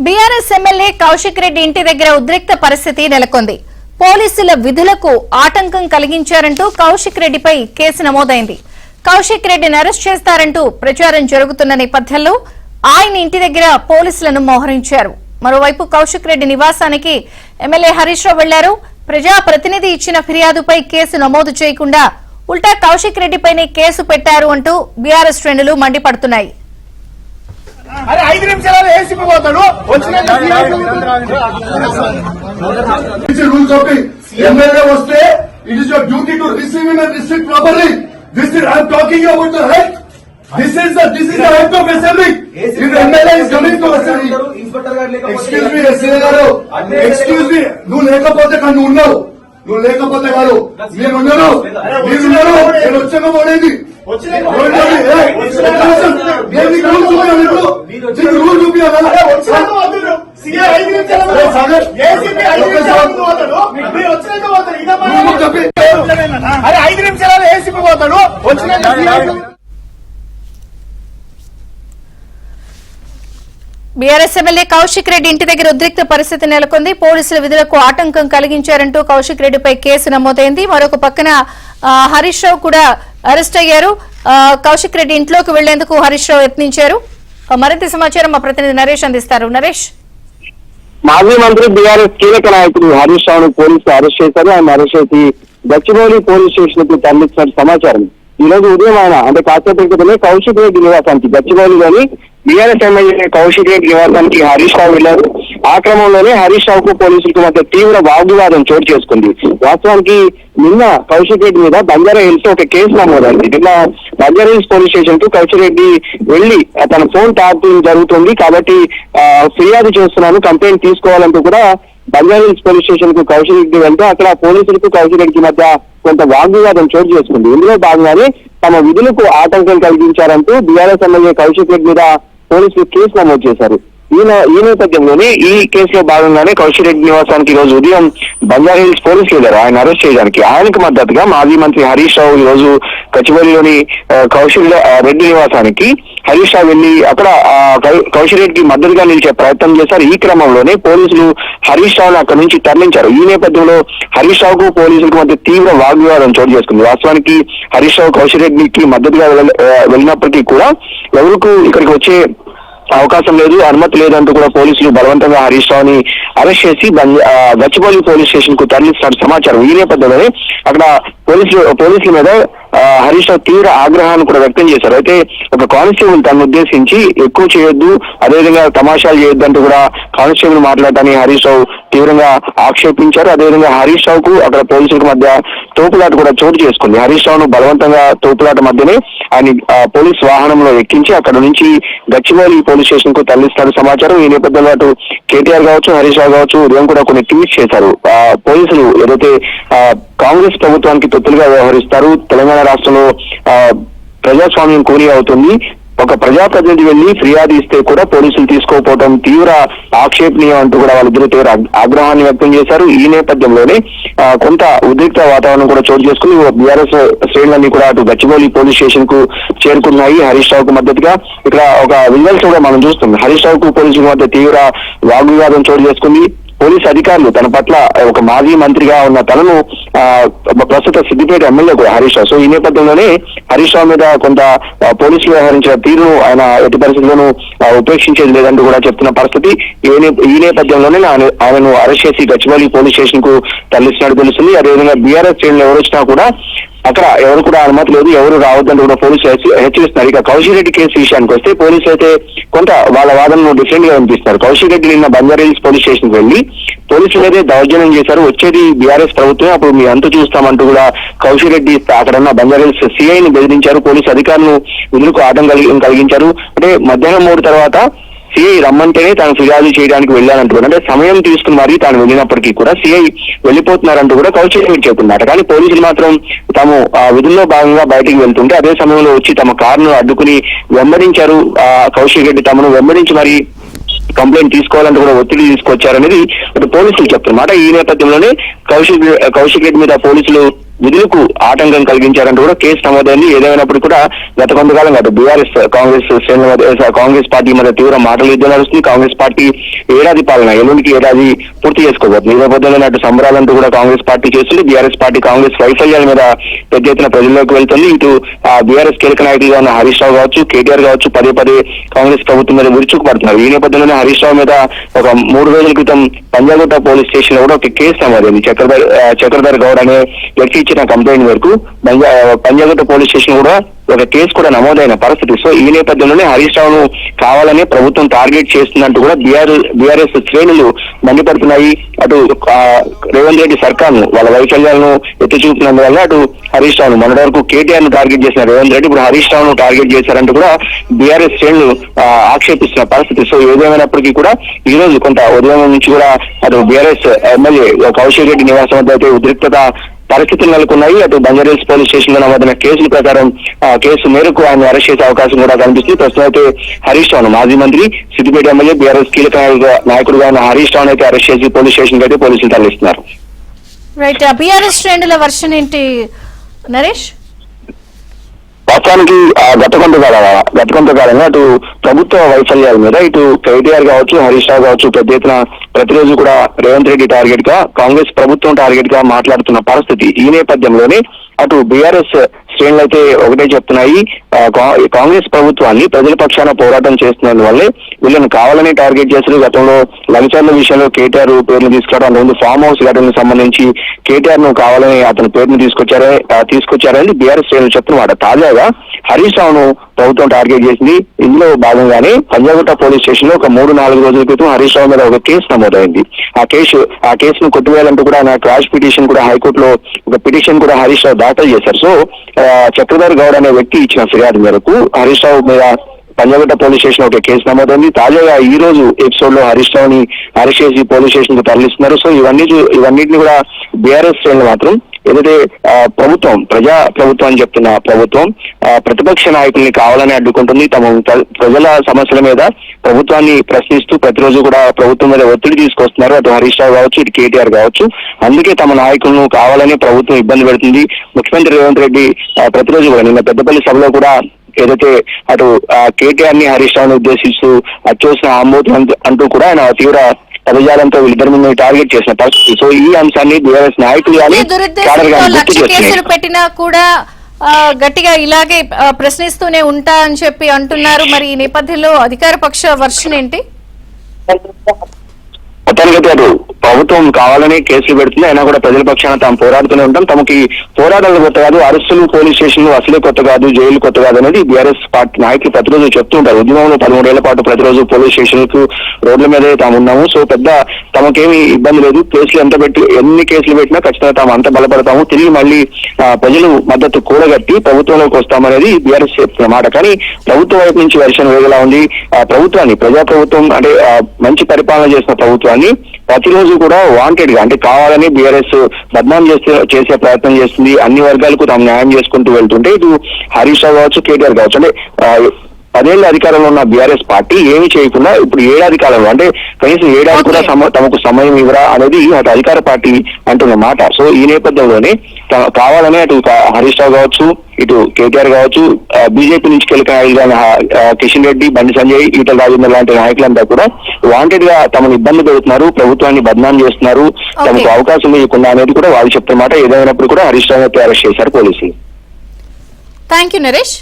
BRS MLA Kaushik Reddy ఇంటి దగ్గర ఉద్రిక్త పరిస్థితి నెలకొంది. పోలీసుల విధులకు ఆటంకం కలిగించారంటూ కౌశిక్ రెడ్డిపై కేసు నమోదైంది. కౌశిక్ రెడ్డిని అరెస్ట్ చేస్తారంటూ ప్రచారం జరుగుతున్న నేపథ్యంలో ఆయన ఇంటి దగ్గర పోలీసులను మోహరించారు. మరోవైపు కౌశిక్ రెడ్డి నివాసానికి ఎమ్మెల్యే హరీష్ రావు వెళ్లారు. ప్రజాప్రతినిధి ఇచ్చిన ఫిర్యాదుపై కేసు నమోదు చేయకుండా ఉల్టా కౌశిక్ రెడ్డిపైనే కేసు పెట్టారు అంటూ బీఆర్ఎస్ శ్రేణులు మండిపడుతున్నాయి. అరే 5 నిమిషాలు వేసిపోతాడు ఎమ్మెల్యే వస్తే it is your duty to receive in and restrict properly. This is I'm talking about the health. This is the right of assembly. If MLA is coming to assembly, excuse me, SCA garu, excuse me, నువ్వు లేకపోతే కానీ నువ్వు ఉన్నావు, నువ్వు లేకపోతే కాదు నేను ఉన్నాను, నేను వచ్చాక పోలేదు. రూల్ చూపించాలి. 5 నిమిషాలు వేసిపోతాడు వచ్చిన. బీఆర్ఎస్ ఎమ్మెల్యే కౌశిక్ రెడ్డి ఇంటి దగ్గర ఉద్రిక్త పరిస్థితి నెలకొంది. పోలీసుల విధులకు ఆటంకం కలిగించారంటూ కౌశిక్ రెడ్డిపై కేసు నమోదైంది. మరొక పక్కన హరీష్ రావు కూడా అరెస్ట్ అయ్యారు. కౌశిక్ రెడ్డి ఇంట్లోకి వెళ్లేందుకు హరీష్ రావు యత్నించారు. మరింత సమాచారం మా ప్రతినిధి నరేష్ అందిస్తారు. నరేష్, మాజీ మంత్రి బీఆర్ఎస్ కీలక నాయకుడు హరీష్ రావును పోలీసులు అరెస్ట్ చేశారు. ఆయన అరెస్ట్ చేసి గచ్చిబౌలి పోలీస్ స్టేషన్ కు తరలించినట్టు సమాచారం. ఈ రోజు ఉదయం ఆయన అంటే కాసేపటి క్రితమే కౌశిక్ రెడ్డి నివాసానికి గచ్చిబౌలిలోని బీఆర్ఎస్ ఎమ్మెల్యే కౌశిక్ రెడ్డి నివాసానికి హరీష్ రావు వెళ్లారు. ఆ క్రమంలోనే హరీష్ రావుకు పోలీసులకు మధ్య తీవ్ర వాగ్వివాదం చోటు చేసుకుంది. వాస్తవానికి నిన్న కౌశిక్ రెడ్డి మీద బంజారా హిల్స్ ఒక కేసు నమోదైంది. నిన్న బంజారా హిల్స్ పోలీస్ స్టేషన్ కు కౌశిక్ రెడ్డి వెళ్లి తన ఫోన్ ట్యాపింగ్ జరుగుతుంది కాబట్టి ఫిర్యాదు చేస్తున్నాను, కంప్లైంట్ తీసుకోవాలంటూ కూడా బంజారా హిల్స్ పోలీస్ స్టేషన్ కు కౌశిక్ రెడ్డి వెళ్తే అక్కడ పోలీసులకు కౌశిక్ రెడ్డికి మధ్య కొంత వాగ్వివాదం చోటు చేసుకుంది. ఇందులో భాగంగానే తమ విధులకు ఆటంకం కలిగించారంటూ బీఆర్ఎస్ ఎమ్మెల్యే కౌశిక్ రెడ్డి మీద పోలీసులు కేసు నమోదు చేశారు. ఈ నేపథ్యంలోనే ఈ కేసులో భాగంగానే కౌశిక్ రెడ్డి నివాసానికి ఈ రోజు ఉదయం బంజారా హిల్స్ పోలీసులు వెళ్లారు ఆయన అరెస్ట్ చేయడానికి. ఆయనకు మద్దతుగా మాజీ మంత్రి హరీష్ రావు ఈ రోజు కచ్చిబౌలిలోని కౌశిక్ రెడ్డి నివాసానికి హరీష్ రావు వెళ్లి అక్కడ కౌశిక్ రెడ్డికి మద్దతుగా నిలిచే ప్రయత్నం చేశారు. ఈ క్రమంలోనే పోలీసులు హరీష్ రావును అక్కడి నుంచి తరలించారు. ఈ నేపథ్యంలో హరీష్ రావుకు పోలీసులకు మధ్య తీవ్ర వాగ్వివాదం చోటు చేసుకుంది. వాస్తవానికి హరీష్ రావు కౌశిక్ రెడ్డికి మద్దతుగా వెళ్ళినప్పటికీ కూడా ఎవరికి ఇక్కడికి వచ్చే అవకాశం లేదు, అనుమతి లేదంటూ కూడా పోలీసులు బలవంతంగా హరీష్ రావుని అరెస్ట్ చేసి గచ్చిబౌలి పోలీస్ స్టేషన్ కు తరలిస్తున్నట్టు సమాచారం. ఈ నేపథ్యంలోనే అక్కడ పోలీసుల మీద హరీష్ రావు తీవ్ర ఆగ్రహాన్ని కూడా వ్యక్తం చేశారు. అయితే ఒక కానిస్టేబుల్ తనను ఉద్దేశించి ఎక్కువ చేయొద్దు, అదేవిధంగా తమాషాలు చేయొద్దు అంటూ కూడా కానిస్టేబుల్ మాట్లాడటాన్ని హరీష్ రావు తీవ్రంగా ఆక్షేపించారు. అదేవిధంగా హరీష్ రావుకు అక్కడ పోలీసులకు మధ్య తోపులాట కూడా చోటు చేసుకుంది. హరీష్ రావును బలవంతంగా తోపులాట మధ్యనే ఆయన పోలీస్ వాహనంలో ఎక్కించి అక్కడ నుంచి గచ్చిబౌలి పోలీస్ స్టేషన్ కు తరలిస్తున్నారు సమాచారం. ఈ నేపథ్యంలో అటు కేటీఆర్ కావచ్చు, హరీష్ రావు కావచ్చు ఉదయం కూడా కొన్ని ట్వీట్స్ చేశారు. పోలీసులు ఏదైతే కాంగ్రెస్ ప్రభుత్వానికి తొత్తులుగా వ్యవహరిస్తారు, తెలంగాణ రాష్ట్రంలో ప్రజాస్వామ్యం కూని అవుతుంది, ఒక ప్రజాప్రతినిధి వెళ్లి ఫిర్యాదు ఇస్తే కూడా పోలీసులు తీసుకోకపోవడం తీవ్ర ఆక్షేపణీయం అంటూ కూడా వాళ్ళిద్దరూ తీవ్ర ఆగ్రహాన్ని వ్యక్తం చేశారు. ఈ నేపథ్యంలోనే కొంత ఉద్రిక్త వాతావరణం కూడా చోటు చేసుకుని బీఆర్ఎస్ శ్రేణులన్నీ కూడా అటు గచ్చిబౌలి పోలీస్ స్టేషన్ కు చేరుకున్నాయి. హరీష్ రావుకు మద్దతుగా ఇక్కడ ఒక విజువల్స్ కూడా మనం చూస్తున్నాం. హరీష్ రావుకు పోలీసుల మధ్య తీవ్ర వాగ్వివాదం చోటు చేసుకుంది. పోలీసు అధికారులు తన పట్ల ఒక మాజీ మంత్రిగా ఉన్న తనను ప్రస్తుత సిద్దిపేట ఎమ్మెల్యే కూడా హరీష్ రావు. సో ఈ నేపథ్యంలోనే హరీష్ రావు మీద కొంత పోలీసులు వ్యవహరించిన తీరును ఆయన ఎట్టి పరిస్థితుల్లోనూ ఉపేక్షించేది లేదంటూ కూడా చెప్తున్న పరిస్థితి. ఈ నేపథ్యంలోనే ఆయనను అరెస్ట్ చేసి గచ్చిబౌలి పోలీస్ స్టేషన్ కు తరలిస్తున్నట్టు తెలుస్తుంది. అదేవిధంగా బీఆర్ఎస్ శ్రేణులు ఎవరు వచ్చినా కూడా అక్కడ ఎవరు కూడా అనుమతి లేదు, ఎవరు రావద్దంటూ కూడా పోలీసులు హెచ్చరిస్తున్నారు. ఇక కౌశిక్ రెడ్డి కేసు విషయానికి వస్తే పోలీసులు అయితే కొంత వాళ్ళ వాదనను డిఫరెంట్ గా వినిపిస్తారు. కౌశిక్ రెడ్డి నిన్న బంజారా హిల్స్ పోలీస్ స్టేషన్ కు వెళ్లి పోలీసులు అయితే దౌర్జన్యం చేశారు, వచ్చేది బీఆర్ఎస్ ప్రభుత్వం, అప్పుడు మీ అంతు చూస్తామంటూ కూడా కౌశిక్ రెడ్డి అక్కడ ఉన్న బంజారా హిల్స్ సిఐని బెదిరించారు. పోలీసు అధికారులను విధులకు ఆటంకం కలిగించారు. అంటే మధ్యాహ్నం 3 తర్వాత సిఐ రమ్మంటేనే తాను ఫిర్యాదు చేయడానికి వెళ్ళానంటున్నారు. అంటే సమయం తీసుకుని మరీ తాను వెళ్ళినప్పటికీ కూడా సిఐ వెళ్ళిపోతున్నారంటూ కూడా కౌశిక్ రెడ్డి చెప్తున్నారు. కానీ పోలీసులు మాత్రం తాము విధుల్లో భాగంగా బయటికి వెళ్తుంటే అదే సమయంలో వచ్చి తమ కారును అడ్డుకుని వెంబడించారు. కౌశిక్ రెడ్డి తమను వెంబడించి మరి కంప్లైంట్ తీసుకోవాలంటూ కూడా ఒత్తిడి తీసుకొచ్చారనేది పోలీసులు చెప్తున్నమాట. ఈ నేపథ్యంలోనే కౌశిక్ రెడ్డి మీద పోలీసులు విధులకు ఆటంకం కలిగించారంటూ కూడా కేసు నమోదైంది. ఏదేమైనప్పుడు కూడా గత కొంతకాలంగా అటు బీఆర్ఎస్ కాంగ్రెస్ పార్టీ మధ్య తీవ్ర మాటల యుద్ధం నడుస్తుంది. కాంగ్రెస్ పార్టీ ఏడాది పాలన ఎల్లుండికి ఏడాది పూర్తి చేసుకోబోతుంది. ఈ నేపథ్యంలో అటు సంబరాలంటూ కూడా కాంగ్రెస్ పార్టీ చేస్తుంది. బీఆర్ఎస్ పార్టీ కాంగ్రెస్ వైఫల్యాల మీద పెద్ద ఎత్తున ప్రజల్లోకి వెళ్తుంది. ఇటు బీఆర్ఎస్ కీలక నాయకులుగా ఉన్న హరీష్ రావు కావచ్చు, కేటీఆర్ కావచ్చు పదే పదే కాంగ్రెస్ ప్రభుత్వం మీద విరుచుకుపడుతున్నారు. ఈ నేపథ్యంలోనే హరీష్ రావు మీద ఒక 3 రోజుల క్రితం పంజాగుట్ట పోలీస్ స్టేషన్ లో కూడా ఒక కేసు నమోదైంది. చక్రధర్ గౌడ్ అనే వ్యక్తి ఇచ్చిన కంప్లైంట్ మేరకు పంజాగుట్ట పోలీస్ స్టేషన్ కూడా ఒక కేసు కూడా నమోదైన పరిస్థితి. సో ఈ నేపథ్యంలోనే హరీష్ రావును కావాలని ప్రభుత్వం టార్గెట్ చేస్తుందంటూ కూడా బీఆర్ఎస్ శ్రేణులు మండిపడుతున్నాయి. అటు రేవంత్ రెడ్డి సర్కార్ను వాళ్ళ వైఫల్యాలను ఎత్తి చూపినందువల్ల అటు హరీష్ రావును మొన్నటి వరకు కేటీఆర్ ను టార్గెట్ చేసిన రేవంత్ రెడ్డి ఇప్పుడు హరీష్ రావును టార్గెట్ చేశారంటూ కూడా బీఆర్ఎస్ శ్రేణులు ఆక్షేపిస్తున్న పరిస్థితి. సో ఏదేమైనప్పటికీ కూడా ఈ రోజు కొంత ఉదయం నుంచి కూడా అటు బీఆర్ఎస్ ఎమ్మెల్యే కౌశిక్ రెడ్డి నివాసం వద్ద అయితే ఉద్రిక్తత పరిస్థితులు నెలకొన్నాయి. అటు బంజారాహిల్స్ పోలీస్ స్టేషన్ లో నమోదైన కేసుల ప్రకారం కేసు మేరకు ఆయన అరెస్ట్ చేసే అవకాశం కూడా కనిపిస్తుంది. ప్రస్తుతం అయితే హరీష్ రావు మాజీ మంత్రి సిద్దిపేట ఎమ్మెల్యే బీఆర్ఎస్ కీలక నాయకుడుగా ఉన్న హరీష్ రావు అయితే అరెస్ట్ చేసి పోలీస్ స్టేషన్ అయితే పోలీసులు తరలిస్తున్నారు. రైట్, బీఆర్ఎస్ శ్రేణుల వర్షన్ ఏంటి నరేష్? వాస్తవానికి గత కొంతకాలంగా అటు ప్రభుత్వ వైఫల్యాల మీద ఇటు కేటీఆర్ కావచ్చు, హరీష్ రావు కావచ్చు పెద్ద ఎత్తున ప్రతిరోజు కూడా రేవంత్ రెడ్డి టార్గెట్ గా, కాంగ్రెస్ ప్రభుత్వం టార్గెట్ గా మాట్లాడుతున్న పరిస్థితి. ఈ నేపథ్యంలోనే అటు బీఆర్ఎస్ శ్రేణులు అయితే ఒకటే చెప్తున్నాయి, కాంగ్రెస్ ప్రభుత్వాన్ని ప్రజల పక్షాన పోరాటం చేస్తున్నందువల్లే వీళ్ళని కావాలని టార్గెట్ చేశారు. గతంలో లంచాల విషయంలో కేటీఆర్ పేరును తీసుకురావడం, ముందు ఫామ్ హౌస్ ఘటనకు సంబంధించి కేటీఆర్ ను కావాలని అతని పేరును తీసుకొచ్చారని బీఆర్ఎస్ శ్రేణులు చెప్తున్నమాట. తాజాగా హరీష్ రావును ప్రభుత్వం టార్గెట్ చేసింది. ఇందులో భాగంగానే పంజాగుట్ట పోలీస్ స్టేషన్ లో ఒక 3-4 రోజుల క్రితం హరీష్ రావు మీద ఒక కేసు నమోదైంది. ఆ కేసును కొట్టివేయాలంటూ కూడా నా క్రాష్ పిటిషన్ కూడా హైకోర్టులో ఒక పిటిషన్ కూడా హరీష్ రావు దాఖలు చేశారు. సో చక్రధర్ గౌడ్ అనే వ్యక్తి ఇచ్చిన ఫిర్యాదు మేరకు హరీష్ రావు మీద పంజాగుట్ట పోలీస్ స్టేషన్ ఒక కేసు నమోదైంది. తాజాగా ఈ రోజు ఎపిసోడ్ లో హరీష్ రావుని అరెస్ట్ చేసి పోలీస్ స్టేషన్ కు తరలిస్తున్నారు. సో ఇవన్నిటిని కూడా బీఆర్ఎస్ శ్రేణులు మాత్రం ఏదైతే ప్రజా ప్రభుత్వం అని చెప్తున్న ప్రభుత్వం ప్రతిపక్ష నాయకుల్ని కావాలని అడ్డుకుంటుంది. తమ ప్రజల సమస్యల మీద ప్రభుత్వాన్ని ప్రశ్నిస్తూ ప్రతిరోజు కూడా ప్రభుత్వం మీద ఒత్తిడి తీసుకొస్తున్నారు. అటు హరీష్ రావు కావచ్చు, ఇటు కేటీఆర్ కావచ్చు. అందుకే తమ నాయకులను కావాలని ప్రభుత్వం ఇబ్బంది పెడుతుంది. ముఖ్యమంత్రి రేవంత్ రెడ్డి ప్రతిరోజు కూడా నిన్న పెద్దపల్లి సభలో కూడా ఏదైతే అటు కేటీఆర్ ని హరీష్ రావుని ఉద్దేశిస్తూ అత్యవసర ఆంబోతు అంటూ కూడా ఆయన తీవ్ర పదజాలంతో వీళ్ళిద్దరి మీద టార్గెట్ చేసిన పరిస్థితి. సో ఈ అంశాన్ని బీఆర్ఎస్ నాయకులు కానీ కేసులు పెట్టినా కూడా గట్టిగా ఇలాగే ప్రశ్నిస్తూనే ఉంటా అని చెప్పి అంటున్నారు. మరి ఈ నేపథ్యంలో అధికార పక్ష వర్షన్ ఏంటి? మొత్తానికైతే అటు ప్రభుత్వం కావాలని కేసులు పెడుతుంది. అయినా కూడా ప్రజల పక్షాన తాము పోరాడుతూనే ఉంటాం. తమకి పోరాటాలు కొత్త కాదు, అరెస్టులు పోలీస్ స్టేషన్లు అసలే కొత్త కాదు, జైలు కొత్త కాదు అనేది బీఆర్ఎస్ పార్టీ నాయకులు ప్రతిరోజు చెప్తూ ఉంటారు. ఉద్యమంలో 13 ఏళ్ల పాటు ప్రతిరోజు పోలీస్ స్టేషన్లకు రోడ్ల మీదే తాము ఉన్నాము. సో తమకేమి ఇబ్బంది లేదు. ఎన్ని కేసులు పెట్టినా ఖచ్చితంగా తాము అంత బలపడతాము. తిరిగి మళ్ళీ ప్రజలు మద్దతు కూడగట్టి ప్రభుత్వంలోకి వస్తామనేది బీఆర్ఎస్ చెప్తున్న మాట. కానీ ప్రభుత్వం వైపు నుంచి వెర్షన్ వేగలా ఉంది. ప్రభుత్వాన్ని ప్రజాప్రభుత్వం అంటే మంచి పరిపాలన చేసిన ప్రభుత్వాన్ని ప్రతిరోజు కూడా వాంటెడ్ గా అంటే కావాలని బీఆర్ఎస్ బద్నాం చేసే ప్రయత్నం చేస్తుంది. అన్ని వర్గాలకు తాము న్యాయం చేసుకుంటూ వెళ్తుంటే ఇటు హరీష్ రావు కావచ్చు, కేటీఆర్ కావచ్చు అంటే 10 ఏళ్ల అధికారంలో ఉన్న బీఆర్ఎస్ పార్టీ ఏమి చేయకుండా ఇప్పుడు ఏడాది కాలంలో అంటే కనీసం ఏడాది కూడా తమకు సమయం ఇవ్వరా అనేది అటు అధికార పార్టీ అంటున్న మాట. సో ఈ నేపథ్యంలోనే కావాలని అటు హరీష్ రావు కావచ్చు, ఇటు కేటీఆర్ కావచ్చు, బీజేపీ నుంచి కీలక నాయకులు కిషన్ రెడ్డి, బండి సంజయ్, ఈటల రాజేందర్ లాంటి నాయకులంతా కూడా వాంటెడ్ గా తమను ఇబ్బంది పెడుతున్నారు, ప్రభుత్వాన్ని బద్నాం చేస్తున్నారు, తమకు అవకాశం ఇవ్వకుండా అనేది కూడా వాళ్ళు చెప్తున్నమాట. ఏదైనప్పుడు కూడా హరీష్ రావు అరెస్ట్ చేశారు పోలీసులు. Thank you Naresh.